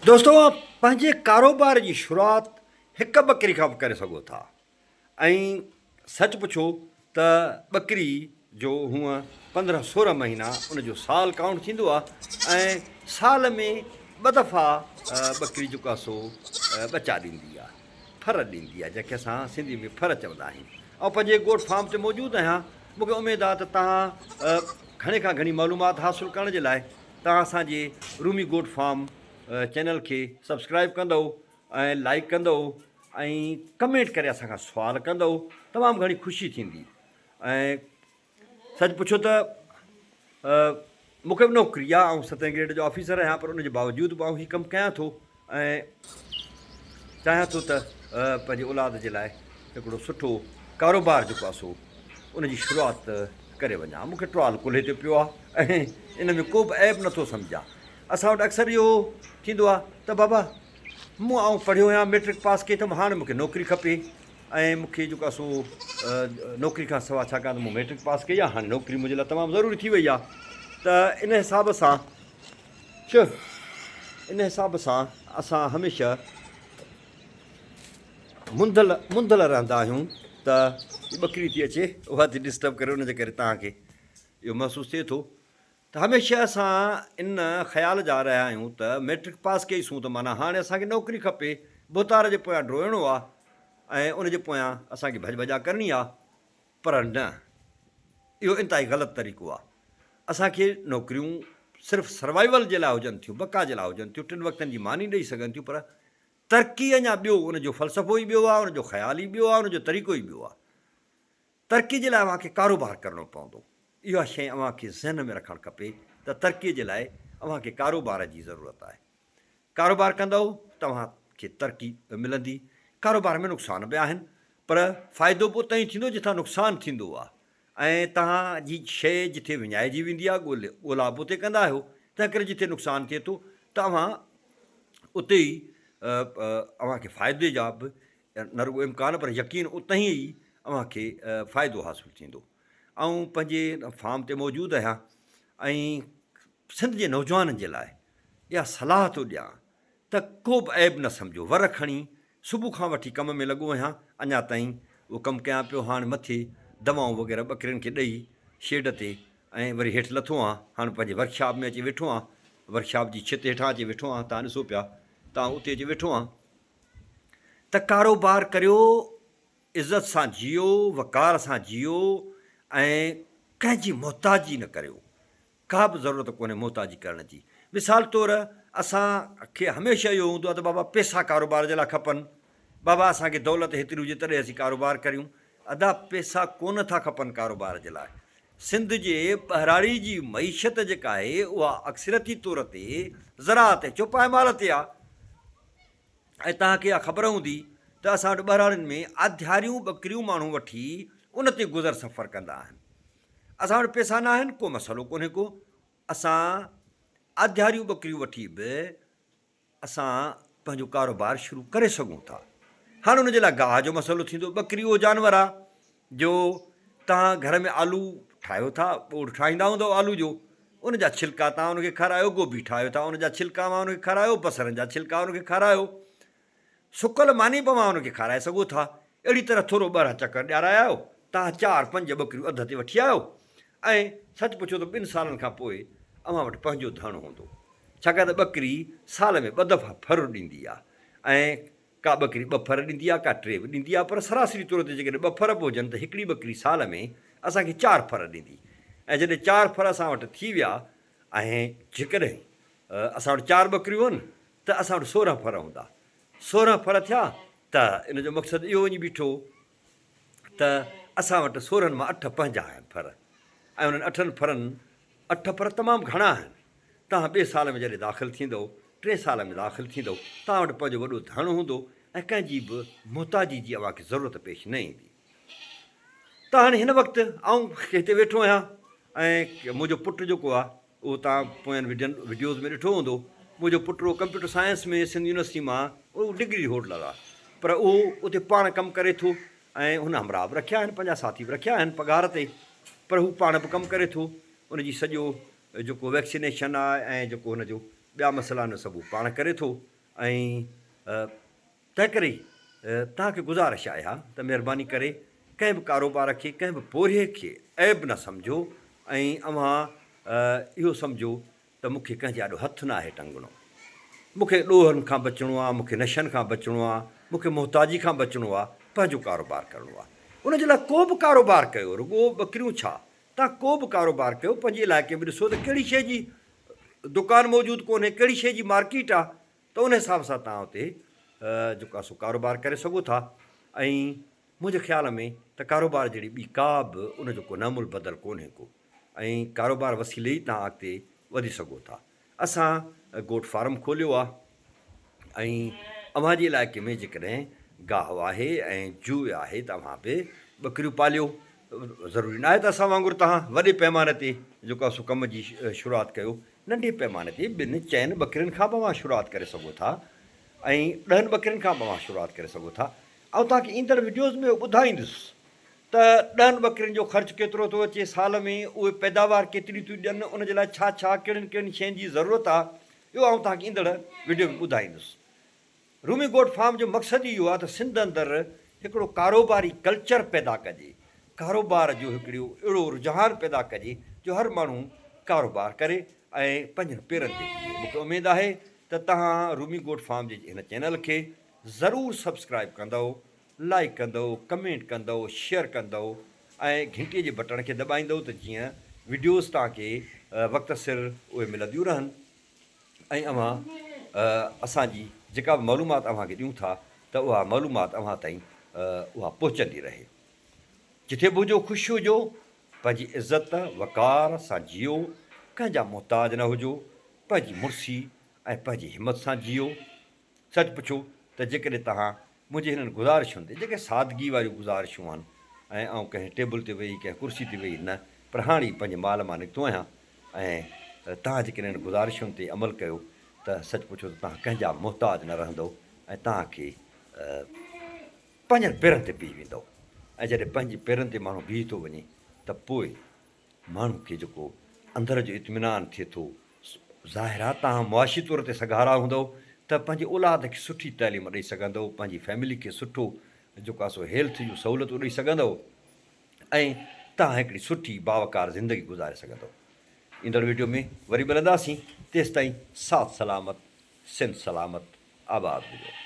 दोस्तो पंहिंजे कारोबार जी शुरूआति हिकु ॿकरी खां बि करे सघो था। ऐं सच पुछो त ॿकरी जो हूअं 15-16 महीना उन जो साल काउंट थींदो आहे ऐं साल में ॿ दफ़ा ॿकरी जेको आहे सो ॿचा ॾींदी आहे, फर ॾींदी आहे, जंहिंखे असां सिंधी में फर चवंदा आहियूं। ऐं पंहिंजे ॻोठ फार्म ते मौजूदु आहियां। मूंखे उमेदु आहे त तव्हां घणे खां घणी मालूमात हासिलु करण जे लाइ तव्हां असांजे रूमी ॻोठ फार्म चैनल खे सब्सक्राइब कंदव ऐं लाइक कंदव ऐं कमेंट करे असांखां सुवाल कंदव, तमामु घणी ख़ुशी थींदी। ऐं सच पुछो त मूंखे बि नौकिरी आहे, ऐं 7th ग्रेड जो ऑफिसर आहियां, पर उनजे बावजूदि बि आउं हीउ कमु कयां थो ऐं चाहियां थो त पंहिंजे औलाद जे लाइ हिकिड़ो सुठो कारोबार जेको आहे सो उनजी शुरूआति करे वञा। मूंखे ट्रॉल कुल्हे ते पियो आहे ऐं इन में को बि ऐब नथो सम्झा। असां वटि अक्सर इहो थींदो आहे त बाबा आउं पढ़ियो आहियां, मैट्रिक पास कई, त हाणे मूंखे नौकिरी खपे ऐं मूंखे जेको आहे सो नौकिरी खां सवाइ, छाकाणि त मूं मैट्रिक पास कई आहे, हाणे नौकिरी मुंहिंजे लाइ तमामु ज़रूरी थी वई आहे। त इन हिसाब सां असां हमेशह मुंदल रहंदा आहियूं त ॿकरी थी अचे, उहा थी डिस्टर्ब करे, उनजे करे तव्हांखे इहो महसूसु थिए थो। त हमेशह असां इन ख़्याल जा रहिया आहियूं त मैट्रिक पास कईसूं त माना हाणे असांखे नौकिरी खपे, भुतार जे पोयां ड्रोइणो आहे ऐं उनजे पोयां असांखे भॼ भॼा करणी आहे। पर न, इहो इंतिहाई ग़लति तरीक़ो आहे। असांखे नौकिरियूं सिर्फ़ु सर्वाइवल जे लाइ हुजनि थियूं, बका जे लाइ हुजनि थियूं, 3 वक़्तनि जी मानी ॾेई सघनि थियूं, पर तरक़ी अञा ॿियो, उनजो फ़लसफ़ो ई ॿियो आहे, उनजो ख़्याल ई ॿियो आहे, उनजो तरीक़ो ई ॿियो आहे। तरक़ी जे लाइ अव्हांखे कारोबार करिणो पवंदो। इहा शइ अव्हांखे ज़हन में रखणु खपे त तरक़ीअ जे लाइ अव्हांखे कारोबार जी ज़रूरत आहे। कारोबार कंदव तव्हांखे तरक़ी मिलंदी। कारोबार में नुक़सान बि आहिनि, पर फ़ाइदो पोइ तई थींदो जिथां नुक़सानु थींदो आहे। ऐं तव्हांजी शइ जिथे विञाइजी वेंदी आहे, ॻोल्हा बि उते कंदा आहियो, तंहिं करे जिथे नुक़सानु थिए थो त अव्हां उते ई अव्हांखे फ़ाइदे जा बि न रुॻो इम्कान, पर यकीन उते ई अव्हांखे फ़ाइदो हासिलु थींदो। ऐं पंहिंजे फार्म ते मौजूदु आहियां ऐं सिंध जे नौजवाननि जे लाइ इहा सलाह थो ॾियां त को बि ऐब न सम्झो। वर खणी सुबुह खां वठी कम में लॻो आहियां, अञा ताईं उहो कमु कयां पियो। हाणे मथे दवाऊं वग़ैरह ॿकरियुनि खे ॾेई शेड ते ऐं वरी हेठि लथो आहियां। हाणे पंहिंजे वर्कशॉप में अची वेठो आहियां, वर्कशॉप जी छित हेठां अची वेठो आहियां। तव्हां ॾिसो पिया, तव्हां उते अची वेठो आहियां। त कारोबार करियो, इज़त सां जियो, वक़ार सां जियो ऐं कंहिंजी मोहताजी न करियो। का बि ज़रूरत कोन्हे मोहताजी करण जी। मिसाल तौरु असांखे हमेशह इहो हूंदो आहे त बाबा पैसा कारोबार जे लाइ खपनि, बाबा असांखे दौलत हेतिरी हुजे तॾहिं असीं कारोबार करियूं। अदा पैसा कोन था खपनि कारोबार जे लाइ। सिंध जे ॿहिराड़ी जी मईशत जेका आहे उहा अक्सरती तौर ते ज़राअत ऐं चौपाइमाल ते आहे। ऐं तव्हांखे इहा ख़बर हूंदी त असां वटि ॿहिराड़ियुनि में आध्यारियूं ॿकरियूं माण्हू वठी उन ते गुज़र सफ़र कंदा आहिनि। असां वटि पैसा न आहिनि, को मसइलो कोन्हे को, असां आध्यारियूं ॿकरियूं वठी बि असां पंहिंजो कारोबार शुरू करे सघूं था। हाणे उनजे लाइ गाह जो मसइलो थींदो। ॿकरी उहो जानवर आहे जो तव्हां घर में आलू ठाहियो था, ॿोड़ ठाहींदा हूंदव आलू जो, उनजा छिलका तव्हां उनखे खारायो, गोभी ठाहियो था उनजा छिलका मां उनखे खारायो, बसरनि जा छिलका उनखे खारायो, सुकल मानी बि मां उनखे खाराए सघो था। अहिड़ी तरह थोरो ॿाहिरां चकर ॾियाराए आयो, तव्हां 4-5 ॿकरियूं अध ते वठी आयो ऐं सच पुछो त 2 सालनि खां पोइ अव्हां वटि पंहिंजो धणु हूंदो। छाकाणि त ॿकरी साल में 2 दफ़ा फर ॾींदी आहे ऐं का ॿकरी 2 फर ॾींदी आहे, का 3 बि ॾींदी आहे, पर सरासरी तौर ते जेकॾहिं 2 फर बि हुजनि त हिकिड़ी ॿकरी साल में असांखे 4 फर ॾींदी। ऐं जॾहिं 4 फर असां वटि थी विया ऐं जेकॾहिं असां वटि 4 ॿकरियूं आहिनि त असां वटि 16 फर हूंदा। 16 फर थिया त इन जो मक़सदु इहो वञी बीठो त असां वटि 16 मां 8 पंहिंजा आहिनि फर। ऐं उन्हनि 8 फरनि 8 फर तमामु घणा आहिनि। तव्हां 2 साल में जॾहिं दाख़िलु थींदव, 3 साल में दाख़िलु थींदव, तव्हां वटि पंहिंजो वॾो धणु हूंदो ऐं कंहिंजी बि मोहताजी जी अव्हांखे ज़रूरत पेश न ईंदी। त हाणे हिन वक़्तु आउं हिते वेठो आहियां ऐं मुंहिंजो पुटु जेको आहे उहो तव्हां पोयनि वीडियोज़ में ॾिठो हूंदो। मुंहिंजो पुटु कंप्यूटर साइंस में सिंध यूनिवर्सिटी मां उहो डिग्री होल्डर आहे, पर उहो उते पाण कमु करे थो ऐं हुन हमरा बि रखिया आहिनि, 5 साथी बि रखिया आहिनि पघार ते, पर हू पाण बि कमु करे थो। उनजी सॼो जेको वैक्सीनेशन आहे ऐं जेको हुनजो ॿिया मसइला आहिनि सभु पाण करे थो। ऐं तंहिं करे तव्हांखे गुज़ारिश आहे हा त महिरबानी करे कंहिं बि कारोबार खे कंहिं बि पोरिए खे ऐब न सम्झो ऐं अव्हां इहो सम्झो त मूंखे कंहिंजे ॾाढो हथु न आहे टंगणो, मूंखे ॾोहनि खां बचिणो आहे, मूंखे नशनि खां बचिणो आहे, मूंखे मुहताजी खां बचिणो आहे, पंहिंजो कारोबार करिणो आहे। उनजे लाइ को बि कारोबार कयो, रुॻो ॿकरियूं छा, तव्हां को बि कारोबार कयो, पंहिंजे इलाइक़े में ॾिसो त कहिड़ी शइ जी दुकानु मौजूदु कोन्हे, कहिड़ी शइ जी मार्केट आहे, त उन हिसाब सां तव्हां हुते जेको आहे सो कारोबार करे सघो था। ऐं मुंहिंजे ख़्याल में त कारोबार जहिड़ी ॿी का बि उनजो को नमुल बदल कोन्हे को, ऐं कारोबार वसीले ई तव्हां अॻिते वधी सघो था। असां गोट फार्म खोलियो आहे ऐं अव्हांजे इलाइक़े में जेकॾहिं गाहु आहे ऐं जूअ आहे त अव्हां बि ॿकरियूं पालियो। ज़रूरी न आहे त असां वांगुरु तव्हां वॾे पैमाने ते जेको आहे सो कम जी शुरूआति कयो, नंढे पैमाने ते 2-4 ॿकरियुनि खां बि अव्हां शुरूआति करे सघो था ऐं 10 ॿकरियुनि खां बि अव्हां शुरूआति करे सघो था। ऐं तव्हांखे ईंदड़ वीडियोज़ में ॿुधाईंदुसि त 10 ॿकरियुनि जो ख़र्चु केतिरो थो अचे साल में, उहे पैदावार केतिरी थियूं ॾियनि, उनजे लाइ छा छा कहिड़ियुनि कहिड़ियुनि शयुनि जी ज़रूरत आहे, इहो आउं तव्हांखे ईंदड़ वीडियो में ॿुधाईंदुसि। रूमी गोट फार्म जो मक़सदु इहो आहे त सिंध अंदरि हिकिड़ो कारोबारी कल्चर पैदा कजे, कारोबार जो हिकिड़ो अहिड़ो रुझान पैदा कजे जो हर माण्हू कारोबार करे ऐं पंहिंजनि पेरनि ते बीहे। मूंखे उमेदु आहे त तव्हां रूमी गोट फार्म जे हिन चैनल खे ज़रूरु सब्सक्राइब कंदव, लाइक कंदव, कमेंट कंदव, शेयर कंदव ऐं घंटीअ जे बटण खे दॿाईंदव त जीअं वीडियोज़ तव्हांखे वक़्तु सिर उहे मिलंदियूं रहनि ऐं अव्हां असांजी जेका बि मालूमात अव्हांखे ॾियूं था त उहा मालूमात अव्हां ताईं उहा पहुचंदी रहे। जिथे बि हुजो ख़ुशि हुजो, पंहिंजी इज़त वक़ार सां जियो, कंहिंजा मुहताज न हुजो, पंहिंजी मुड़सी ऐं पंहिंजी हिमत सां जियो। सच पुछो त जेकॾहिं तव्हां मुंहिंजे हिननि गुज़ारिशुनि ते, जेके सादगी वारियूं गुज़ारिशूं आहिनि ऐं आउं कंहिं टेबल ते वेही कंहिं कुर्सी ते वेही न, पर हाणे पंहिंजे माल मां निकितो आहियां ऐं तव्हां जेकॾहिं हिन गुज़ारिशुनि ते अमल कयो त सच पुछो त तव्हां कंहिंजा मुहताज न रहंदव ऐं तव्हांखे पंहिंजनि पेरनि ते बीह वेंदव। ऐं जॾहिं पंहिंजे पेरनि ते माण्हू बीह थो वञे त पोइ माण्हू खे जेको अंदर जो इत्मीनान थिए थो, ज़ाहिर आहे तव्हां मुआशी तौर ते सघारा हूंदव त पंहिंजे औलाद खे सुठी तइलीम ॾेई सघंदव, पंहिंजी फैमिली खे सुठो जेको आहे सो हेल्थ जूं सहूलियतूं ॾेई सघंदव ऐं तव्हां हिकिड़ी सुठी बावकार ज़िंदगी गुज़ारे सघंदव। ईंदड़ वीडियो में वरी मिलंदासीं, तेसिताईं साथ सलामत, सिंध सलामत, आबाद हुजो।